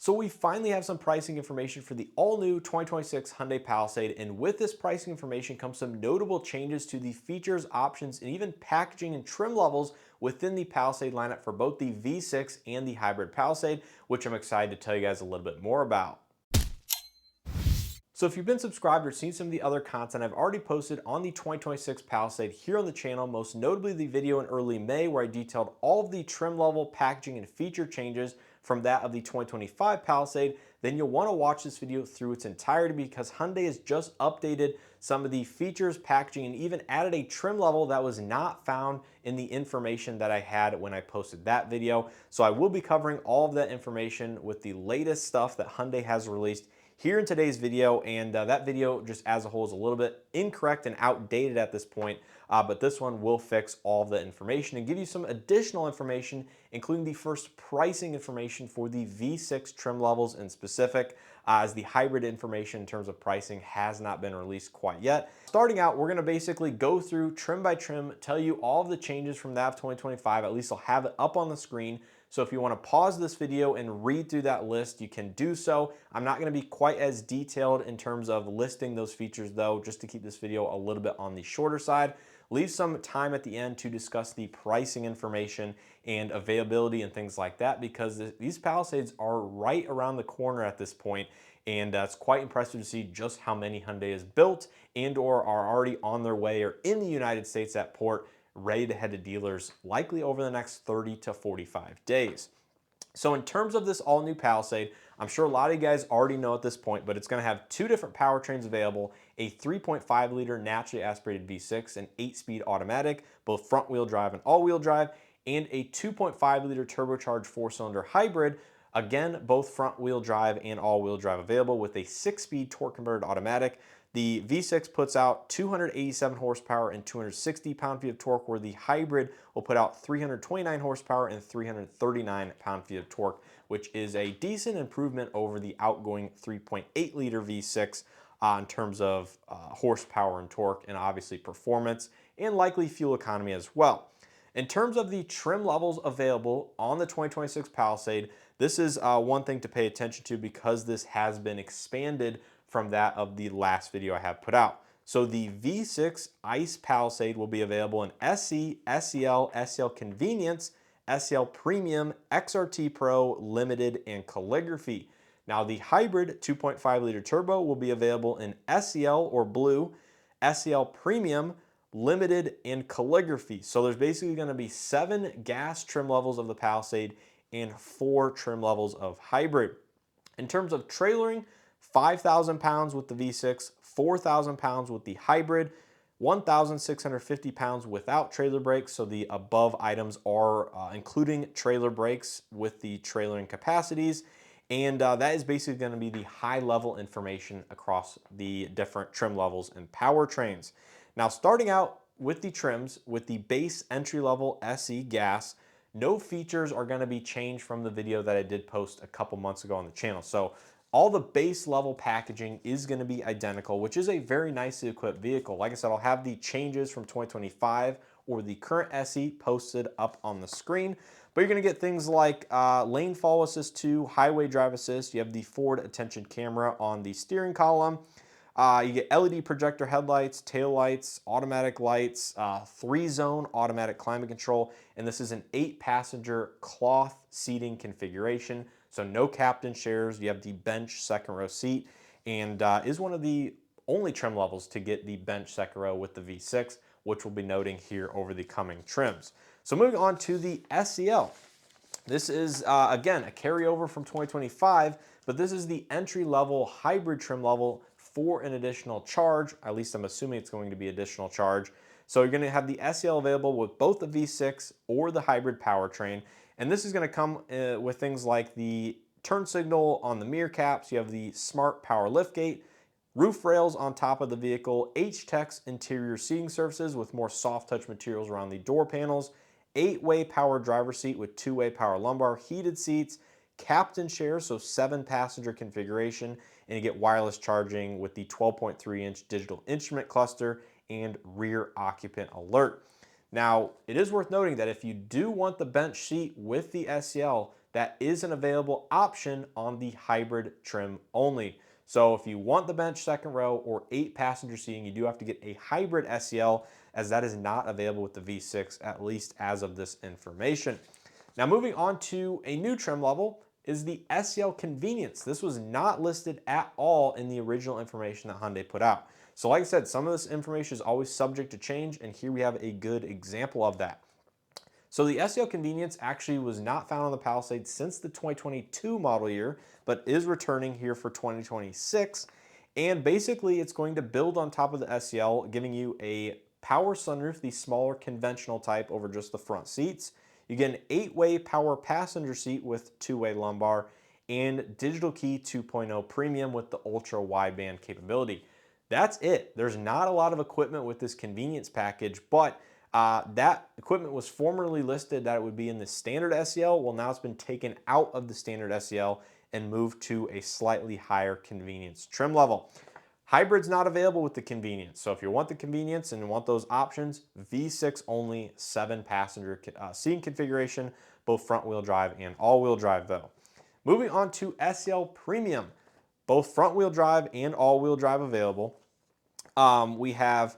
So we finally have some pricing information for the all-new 2026 Hyundai Palisade, and with this pricing information comes some notable changes to the features, options, and even packaging and trim levels within the Palisade lineup for both the V6 and the hybrid Palisade, which I'm excited to tell you guys a little bit more about. So if you've been subscribed or seen some of the other content I've already posted on the 2026 Palisade here on the channel, most notably the video in early May where I detailed all of the trim level, packaging, and feature changes from that of the 2025 Palisade, then you'll want to watch this video through its entirety because Hyundai has just updated some of the features, packaging, and even added a trim level that was not found in the information that I had when I posted that video. So I will be covering all of that information with the latest stuff that Hyundai has released here in today's video, and that video just as a whole is a little bit incorrect and outdated at this point, but this one will fix all of the information and give you some additional information, including the first pricing information for the V6 trim levels in specific, as the hybrid information in terms of pricing has not been released quite yet. Starting out, we're gonna basically go through trim by trim, tell you all of the changes from that of 2025, at least I'll have it up on the screen. So if you want to pause this video and read through that list, you can do so. I'm not going to be quite as detailed in terms of listing those features though, just to keep this video a little bit on the shorter side. Leave some time at the end to discuss the pricing information and availability and things like that, because these Palisades are right around the corner at this point, and it's quite impressive to see just how many Hyundai has built and or are already on their way or in the United States at port, ready to head to dealers likely over the next 30 to 45 days. So in terms of this all new Palisade, I'm sure a lot of you guys already know at this point, but it's going to have two different powertrains available, a 3.5 liter naturally aspirated V6 and 8-speed automatic, both front wheel drive and all wheel drive, and a 2.5 liter turbocharged 4-cylinder hybrid. Again, both front wheel drive and all wheel drive available with a 6-speed torque converted automatic. The V6 puts out 287 horsepower and 260 pound-feet of torque, where the hybrid will put out 329 horsepower and 339 pound-feet of torque, which is a decent improvement over the outgoing 3.8 liter V6 in terms of horsepower and torque, and obviously performance and likely fuel economy as well. In terms of the trim levels available on the 2026 Palisade, this is one thing to pay attention to because this has been expanded from that of the last video I have put out. So the V6 ICE Palisade will be available in SE, SEL, SEL Convenience, SEL Premium, XRT Pro, Limited, and Calligraphy. Now the hybrid 2.5 liter turbo will be available in SEL or Blue, SEL Premium, Limited, and Calligraphy. So there's basically going to be 7 gas trim levels of the Palisade and 4 trim levels of hybrid. In terms of trailering, 5,000 pounds with the V6, 4,000 pounds with the hybrid, 1,650 pounds without trailer brakes. So the above items are including trailer brakes with the trailering capacities. And that is basically going to be the high level information across the different trim levels and powertrains. Now, starting out with the trims, with the base entry level SE gas, no features are going to be changed from the video that I did post a couple months ago on the channel. So all the base level packaging is going to be identical, which is a very nicely equipped vehicle. Like I said, I'll have the changes from 2025 or the current SE posted up on the screen. But you're going to get things like lane follow assist 2, highway drive assist. You have the forward attention camera on the steering column. You get LED projector headlights, tail lights, automatic lights, 3-zone automatic climate control, and this is an 8-passenger cloth seating configuration. So no captain chairs. You have the bench second row seat, and is one of the only trim levels to get the bench second row with the V6, which we'll be noting here over the coming trims. So moving on to the SEL. This is, again, a carryover from 2025, but this is the entry-level hybrid trim level for an additional charge. At least I'm assuming it's going to be additional charge. So you're going to have the SEL available with both the V6 or the hybrid powertrain. And this is going to come with things like the turn signal on the mirror caps. You have the smart power liftgate, roof rails on top of the vehicle, H-Tex interior seating surfaces with more soft touch materials around the door panels, 8-way power driver seat with 2-way power lumbar, heated seats, captain chair, so 7-passenger configuration, and you get wireless charging with the 12.3-inch digital instrument cluster and rear occupant alert. Now, it is worth noting that if you do want the bench seat with the SEL, that is an available option on the hybrid trim only. So if you want the bench second row or 8-passenger seating, you do have to get a hybrid SEL, as that is not available with the V6, at least as of this information. Now moving on to a new trim level is the SEL Convenience. This was not listed at all in the original information that Hyundai put out. So like I said, some of this information is always subject to change, and here we have a good example of that. So the SEL Convenience actually was not found on the Palisade since the 2022 model year, but is returning here for 2026. And basically it's going to build on top of the SEL, giving you a power sunroof, the smaller conventional type over just the front seats. You get an 8-way power passenger seat with 2-way lumbar, and digital key 2.0 premium with the ultra wideband capability. That's it. There's not a lot of equipment with this convenience package, but that equipment was formerly listed that it would be in the standard SEL. Well, now it's been taken out of the standard SEL and moved to a slightly higher convenience trim level. Hybrid's not available with the convenience. So if you want the convenience and want those options, V6 only, 7-passenger seating configuration, both front wheel drive and all wheel drive though. Moving on to SEL Premium, both front wheel drive and all wheel drive available. We have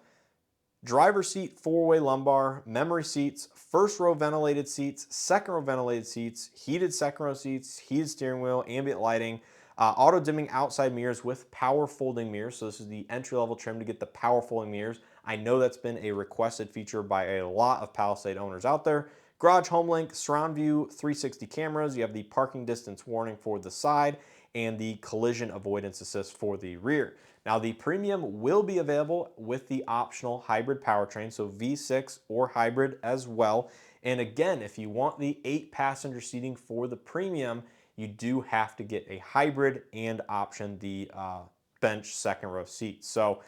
driver's seat, 4-way lumbar, memory seats, first row ventilated seats, second row ventilated seats, heated second row seats, heated steering wheel, ambient lighting, auto dimming outside mirrors with power folding mirrors. So this is the entry level trim to get the power folding mirrors. I know that's been a requested feature by a lot of Palisade owners out there. Garage home link, surround view, 360 cameras. You have the parking distance warning for the side and the collision avoidance assist for the rear. Now the Premium will be available with the optional hybrid powertrain, so V6 or hybrid as well. And again, if you want the 8-passenger seating for the Premium, you do have to get a hybrid and option the bench second row seats. So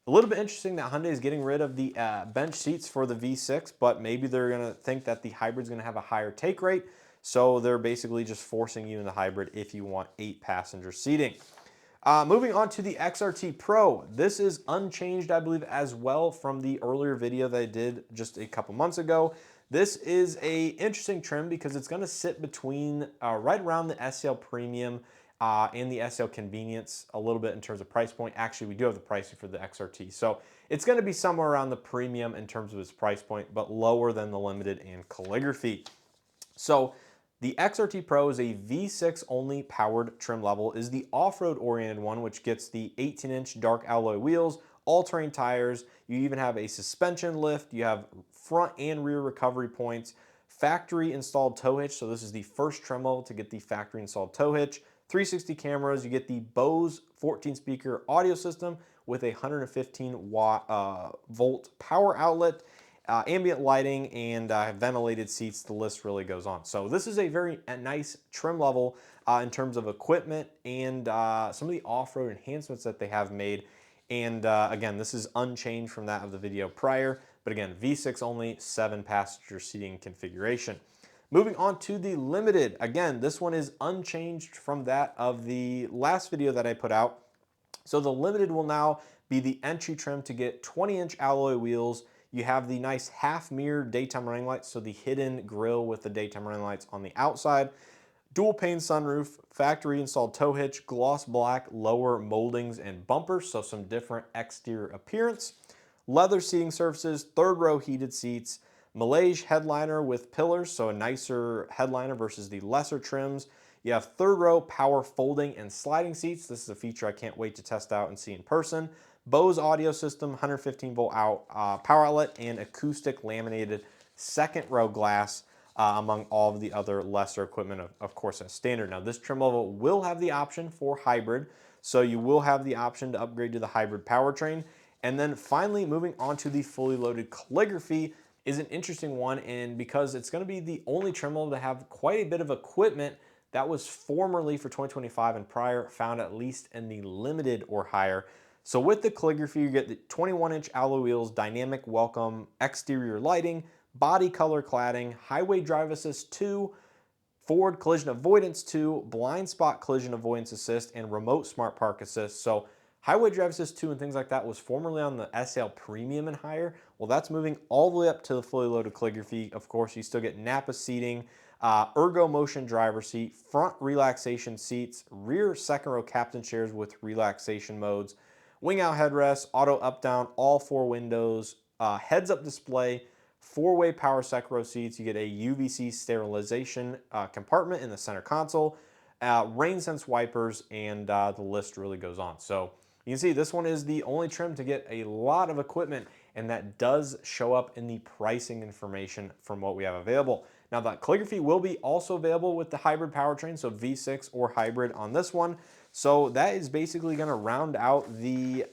a little bit interesting that Hyundai is getting rid of the bench seats for the V6, but maybe they're going to think that the hybrid is going to have a higher take rate. So they're basically just forcing you in the hybrid if you want 8-passenger seating. Moving on to the XRT Pro. This is unchanged, I believe, as well from the earlier video that I did just a couple months ago. This is a interesting trim because it's going to sit between right around the SEL Premium and the SEL Convenience a little bit in terms of price point. Actually, we do have the pricing for the XRT. So it's going to be somewhere around the Premium in terms of its price point, but lower than the Limited and Calligraphy. So the XRT Pro is a V6 only powered trim level, is the off-road oriented one, which gets the 18-inch dark alloy wheels, all-terrain tires. You even have a suspension lift. You have front and rear recovery points, factory installed tow hitch. So this is the first trim level to get the factory installed tow hitch. 360 cameras. You get the Bose 14-speaker audio system with a 115 volt power outlet. Ambient lighting and ventilated seats, the list really goes on. So this is a very nice trim level in terms of equipment and some of the off-road enhancements that they have made. And again, this is unchanged from that of the video prior, but again, V6 only, 7-passenger seating configuration. Moving on to the Limited. Again, this one is unchanged from that of the last video that I put out. So the Limited will now be the entry trim to get 20-inch alloy wheels. You have the nice half mirror daytime running lights, so the hidden grille with the daytime running lights on the outside. Dual pane sunroof, factory installed tow hitch, gloss black lower moldings and bumpers, so some different exterior appearance. Leather seating surfaces, third row heated seats, Malaysia headliner with pillars, so a nicer headliner versus the lesser trims. You have third row power folding and sliding seats. This is a feature I can't wait to test out and see in person. Bose audio system, 115 volt power outlet, and acoustic laminated second row glass among all of the other lesser equipment, of course, as standard. Now this trim level will have the option for hybrid, so you will have the option to upgrade to the hybrid powertrain. And then finally, moving on to the fully loaded Calligraphy is an interesting one, and because it's going to be the only trim level to have quite a bit of equipment that was formerly for 2025 and prior found at least in the Limited or higher. So with the Calligraphy, you get the 21-inch alloy wheels, dynamic welcome, exterior lighting, body color cladding, highway drive assist 2, forward collision avoidance 2, blind spot collision avoidance assist, and remote smart park assist. So highway drive assist 2 and things like that was formerly on the SEL Premium and higher. Well, that's moving all the way up to the fully loaded Calligraphy. Of course, you still get Napa seating, ergo motion driver seat, front relaxation seats, rear second row captain chairs with relaxation modes, wing out headrest, auto up down, all four windows, heads up display, four-way power second row seats. You get a UVC sterilization compartment in the center console, rain sense wipers, and the list really goes on. So you can see this one is the only trim to get a lot of equipment, and that does show up in the pricing information from what we have available. Now, the calligraphy will be also available with the hybrid powertrain, so V6 or hybrid on this one. So that is basically going to round out the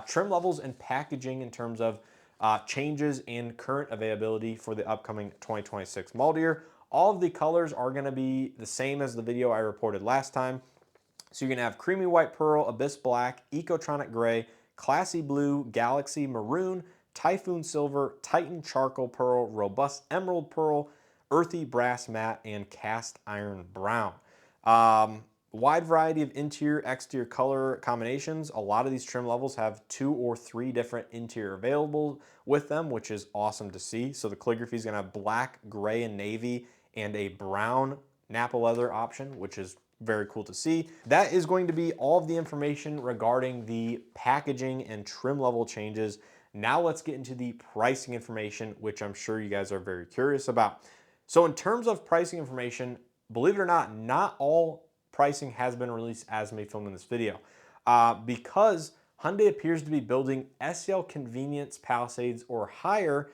trim levels and packaging in terms of changes in current availability for the upcoming 2026 model year. All of the colors are going to be the same as the video I reported last time. So you're going to have creamy white pearl, abyss black, ecotronic gray, classy blue, galaxy maroon, typhoon silver, titan charcoal pearl, robust emerald pearl, earthy brass matte, and cast iron brown. Wide variety of interior, exterior color combinations. A lot of these trim levels have 2 or 3 different interior available with them, which is awesome to see. So the calligraphy is going to have black, gray, and navy, and a brown Napa leather option, which is very cool to see. That is going to be all of the information regarding the packaging and trim level changes. Now let's get into the pricing information, which I'm sure you guys are very curious about. So in terms of pricing information, believe it or not, not all pricing has been released as me filming this video. Because Hyundai appears to be building SEL Convenience Palisades or higher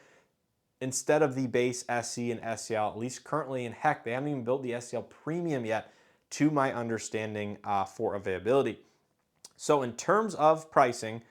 instead of the base SC and SEL, at least currently, and heck, they haven't even built the SEL Premium yet, to my understanding, for availability. So in terms of pricing,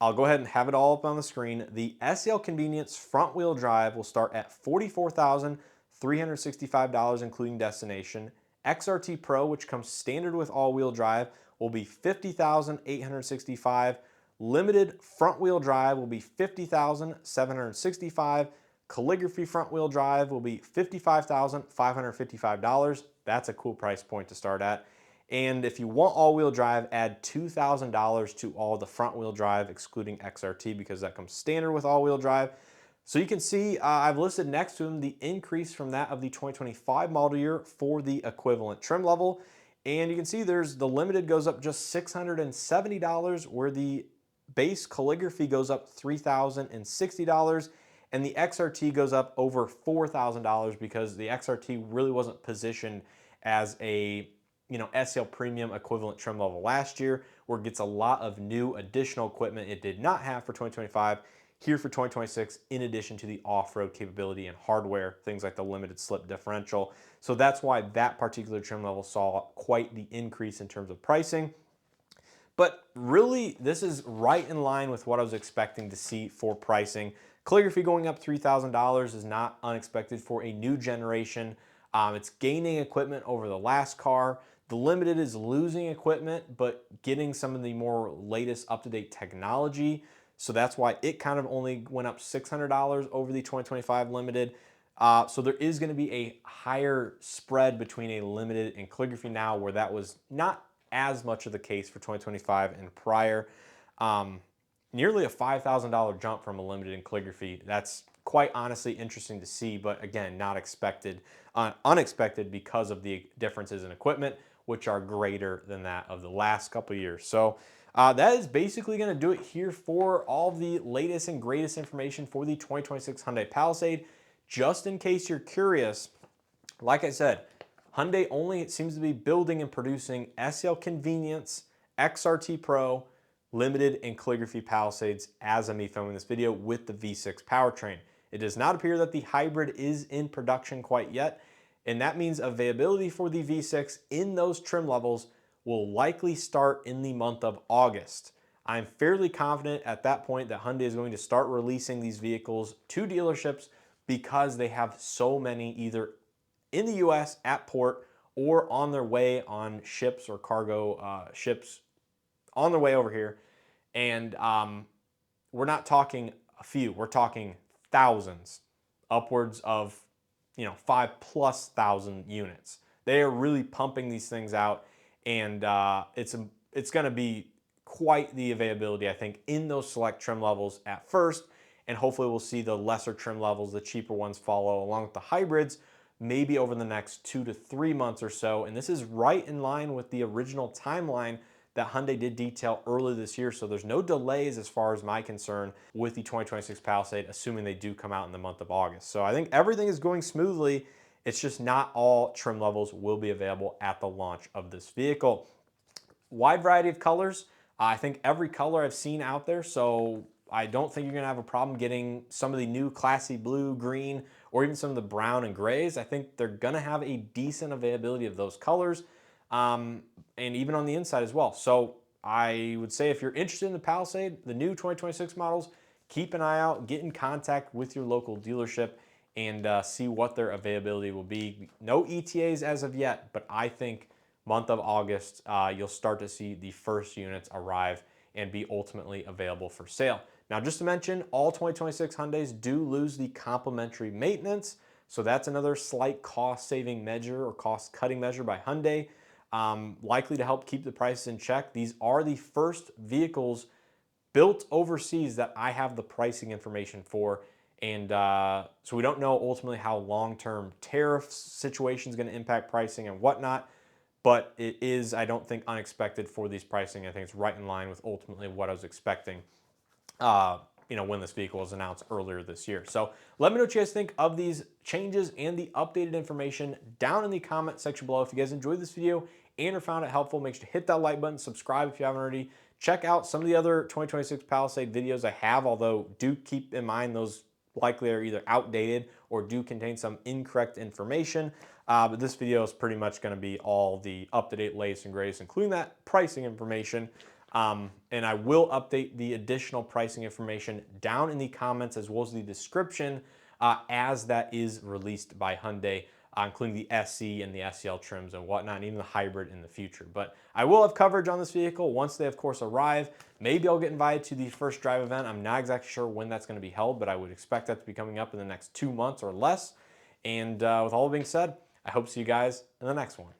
I'll go ahead and have it all up on the screen. The SEL Convenience front wheel drive will start at $44,365, including destination. XRT Pro, which comes standard with all-wheel drive, will be $50,865. Limited front wheel drive will be $50,765. Calligraphy front wheel drive will be $55,555. That's a cool price point to start at. And if you want all-wheel drive, add $2,000 to all the front-wheel drive, excluding XRT, because that comes standard with all-wheel drive. So you can see I've listed next to them the increase from that of the 2025 model year for the equivalent trim level. And you can see there's the limited goes up just $670, where the base calligraphy goes up $3,060, and the XRT goes up over $4,000 because the XRT really wasn't positioned as a SEL Premium equivalent trim level last year, where it gets a lot of new additional equipment it did not have for 2025 here for 2026, in addition to the off-road capability and hardware, things like the limited slip differential. So that's why that particular trim level saw quite the increase in terms of pricing. But really, this is right in line with what I was expecting to see for pricing. Calligraphy going up $3,000 is not unexpected for a new generation. It's gaining equipment over the last car. The Limited is losing equipment, but getting some of the more latest up-to-date technology. So that's why it kind of only went up $600 over the 2025 Limited. So there is going to be a higher spread between a Limited and Calligraphy now, where that was not as much of the case for 2025 and prior. Nearly a $5,000 jump from a Limited and Calligraphy. That's quite honestly interesting to see, but again, not expected, unexpected, because of the differences in equipment, which are greater than that of the last couple of years. So that is basically going to do it here for all the latest and greatest information for the 2026 Hyundai Palisade. Just in case you're curious, like I said, Hyundai only seems to be building and producing SEL Convenience, XRT Pro, Limited, and Calligraphy Palisades as I'm filming this video with the V6 powertrain. It does not appear that the hybrid is in production quite yet, and that means availability for the V6 in those trim levels will likely start in the month of August. I'm fairly confident at that point that Hyundai is going to start releasing these vehicles to dealerships, because they have so many either in the US at port or on their way on ships or cargo ships on their way over here. And we're not talking a few, we're talking thousands, upwards of 5,000+ units. They are really pumping these things out, and it's going to be quite the availability, I think, in those select trim levels at first, and hopefully we'll see the lesser trim levels, the cheaper ones, follow along with the hybrids maybe over the next 2 to 3 months or so. And this is right in line with the original timeline that Hyundai did detail earlier this year. So there's no delays as far as my concern with the 2026 Palisade, assuming they do come out in the month of August. So I think everything is going smoothly. It's just not all trim levels will be available at the launch of this vehicle. Wide variety of colors. I think every color I've seen out there, so I don't think you're gonna have a problem getting some of the new classy blue, green, or even some of the brown and grays. I think they're gonna have a decent availability of those colors, and even on the inside as well. So I would say if you're interested in the Palisade, the new 2026 models, keep an eye out, get in contact with your local dealership, and see what their availability will be. No ETAs as of yet, but I think month of August, you'll start to see the first units arrive and be ultimately available for sale. Now, just to mention, all 2026 Hyundais do lose the complimentary maintenance. So that's another slight cost saving measure or cost cutting measure by Hyundai, likely to help keep the prices in check. These are the first vehicles built overseas that I have the pricing information for. And so we don't know ultimately how long-term tariff situation is going to impact pricing and whatnot. But it is, I don't think, unexpected for these pricing. I think it's right in line with ultimately what I was expecting, when this vehicle was announced earlier this year. So let me know what you guys think of these changes and the updated information down in the comment section below. If you guys enjoyed this video and or found it helpful, make sure to hit that like button, subscribe if you haven't already. Check out some of the other 2026 Palisade videos I have, although do keep in mind those likely are either outdated or do contain some incorrect information. But this video is pretty much going to be all the up-to-date latest and greatest, including that pricing information. And I will update the additional pricing information down in the comments as well as the description as that is released by Hyundai, including the SE and the SEL trims and whatnot, and even the hybrid in the future. But I will have coverage on this vehicle once they, of course, arrive. Maybe I'll get invited to the first drive event. I'm not exactly sure when that's going to be held, but I would expect that to be coming up in the next 2 months or less. And with all being said, I hope to see you guys in the next one.